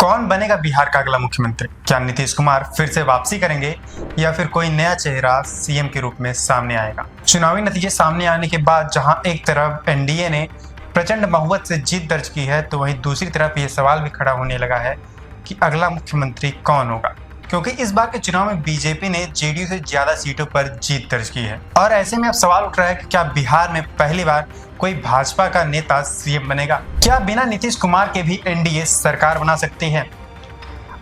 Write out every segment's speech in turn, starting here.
कौन बनेगा बिहार का अगला मुख्यमंत्री? क्या नीतीश कुमार फिर से वापसी करेंगे या फिर कोई नया चेहरा सीएम के रूप में सामने आएगा? चुनावी नतीजे सामने आने के बाद जहां एक तरफ एनडीए ने प्रचंड बहुमत से जीत दर्ज की है, तो वहीं दूसरी तरफ ये सवाल भी खड़ा होने लगा है कि अगला मुख्यमंत्री कौन होगा, क्योंकि इस बार के चुनाव में बीजेपी ने जेडीयू से ज्यादा सीटों पर जीत दर्ज की है। और ऐसे में अब सवाल उठ रहा है कि क्या बिहार में पहली बार कोई भाजपा का नेता सीएम बनेगा? क्या बिना नीतीश कुमार के भी एनडीए सरकार बना सकती है?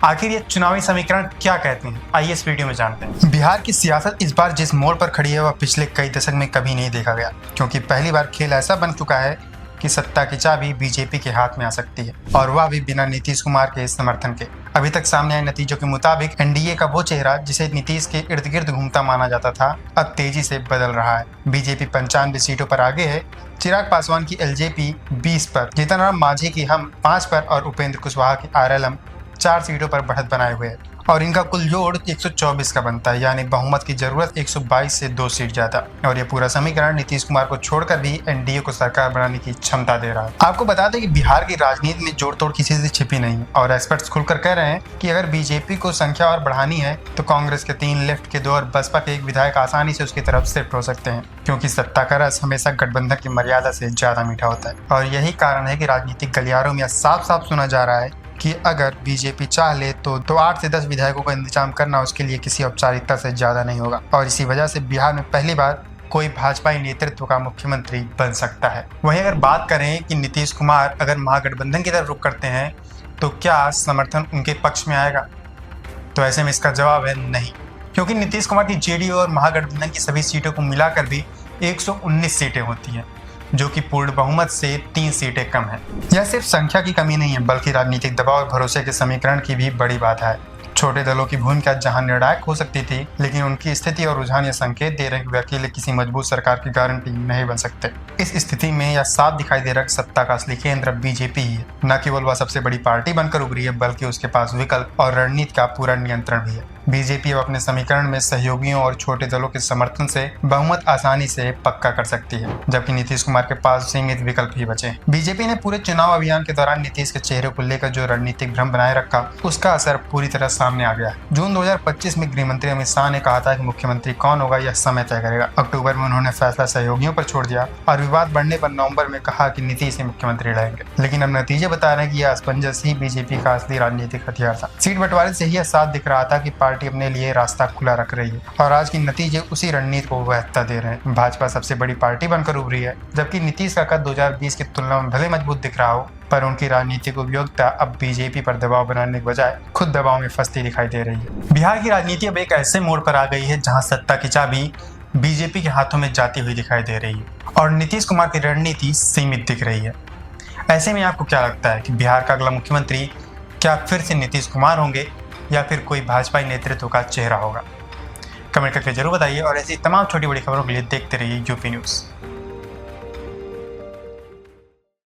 आखिर ये चुनावी समीकरण क्या कहते हैं, आइए इस वीडियो में जानते हैं। बिहार की सियासत इस बार जिस मोड़ पर खड़ी है वह पिछले कई दशक में कभी नहीं देखा गया, क्योंकि पहली बार खेल ऐसा बन चुका है कि सत्ता की चाबी बीजेपी के हाथ में आ सकती है, और वह भी बिना नीतीश कुमार के समर्थन के। अभी तक सामने आए नतीजों के मुताबिक एनडीए का वो चेहरा जिसे नीतीश के इर्द गिर्द घूमता माना जाता था, अब तेजी से बदल रहा है। बीजेपी 95 सीटों पर आगे है। चिराग पासवान की एलजेपी 20 पर, जीतन राम मांझी की हम 5 पर और उपेंद्र कुशवाहा की आरएलएम 4 सीटों पर बढ़त बनाए हुए है, और इनका कुल जोड़ 124 का बनता है, यानी बहुमत की जरूरत 122 से 2 सीट ज्यादा। और ये पूरा समीकरण नीतीश कुमार को छोड़कर भी एनडीए को सरकार बनाने की क्षमता दे रहा है। आपको बता दें कि बिहार की राजनीति में जोड़ तोड़ किसी से छिपी नहीं, और एक्सपर्ट्स खुलकर कह रहे हैं कि अगर बीजेपी को संख्या और बढ़ानी है तो कांग्रेस के 3, लेफ्ट के 2 और बसपा के 1 विधायक आसानी से उसकी तरफ शिफ्ट हो सकते हैं, क्योंकि सत्ता का रस हमेशा गठबंधन की मर्यादा से ज्यादा मीठा होता है। और यही कारण है कि राजनीतिक गलियारों में साफ साफ सुना जा रहा है कि अगर बीजेपी चाह ले तो 8 से 10 विधायकों का इंतजाम करना उसके लिए किसी औपचारिकता से ज्यादा नहीं होगा। और इसी वजह से बिहार में पहली बार कोई भाजपाई नेतृत्व का मुख्यमंत्री बन सकता है। वहीं अगर बात करें कि नीतीश कुमार अगर महागठबंधन की तरफ रुख करते हैं तो क्या समर्थन उनके पक्ष में आएगा? तो ऐसे में इसका जवाब है नहीं, क्योंकि नीतीश कुमार की जेडीयू और महागठबंधन की सभी सीटों को मिलाकर भी 119 सीटें होती हैं, जो कि पूर्ण बहुमत से 3 सीटें कम है। यह सिर्फ संख्या की कमी नहीं है, बल्कि राजनीतिक दबाव और भरोसे के समीकरण की भी बड़ी बात है। छोटे दलों की भूमिका जहां निर्णायक हो सकती थी, लेकिन उनकी स्थिति और रुझान यह संकेत दे रहे हैं कि वे अकेले किसी मजबूत सरकार की गारंटी नहीं बन सकते। इस स्थिति में यह साफ दिखाई दे रहा है कि सत्ता का असली केंद्र बीजेपी ही है। न केवल वह सबसे बड़ी पार्टी बनकर उभरी है, बल्कि उसके पास विकल्प और रणनीति का पूरा नियंत्रण भी है। बीजेपी अब अपने समीकरण में सहयोगियों और छोटे दलों के समर्थन से बहुमत आसानी से पक्का कर सकती है, जबकि नीतीश कुमार के पास सीमित विकल्प ही बचे। बीजेपी ने पूरे चुनाव अभियान के दौरान नीतीश के चेहरे को लेकर जो रणनीतिक भ्रम बनाए रखा, उसका असर पूरी तरह सामने आ गया। जून 2025 में गृह मंत्री अमित शाह ने कहा था कि मुख्यमंत्री कौन होगा यह समय तय करेगा। अक्टूबर में उन्होंने फैसला सहयोगियों पर छोड़ दिया, और विवाद बढ़ने पर नवंबर में कहा कि नीतीश ही मुख्यमंत्री रहेंगे। लेकिन अब नतीजे बता रहे हैं कि यह असमंजस ही बीजेपी का असली राजनीतिक हथियार था। सीट बंटवारे से ही साफ दिख रहा था कि पार्टी अपने लिए रास्ता खुला रख रही है, और आज के नतीजे उसी रणनीति को वैधता दे रहे हैं। भाजपा सबसे बड़ी पार्टी बनकर उभरी है, जबकि नीतीश का कद 2020 की तुलना में भले मजबूत दिख रहा हो, पर उनकी राजनीतिक उपयोगिता अब बीजेपी पर दबाव बनाने के बजाय खुद दबाव में फंसती दिखाई दे रही है। बिहार की राजनीति अब एक ऐसे मोड़ पर आ गई है जहां सत्ता की चाबी बीजेपी के हाथों में जाती हुई दिखाई दे रही है, और नीतीश कुमार की रणनीति सीमित दिख रही है। ऐसे में आपको क्या लगता है कि बिहार का अगला मुख्यमंत्री क्या फिर से नीतीश कुमार होंगे या फिर कोई भाजपा नेतृत्व का चेहरा होगा? कमेंट करके जरूर बताइए, और ऐसी तमाम छोटी बड़ी खबरों के लिए देखते रहिए यूपी न्यूज़।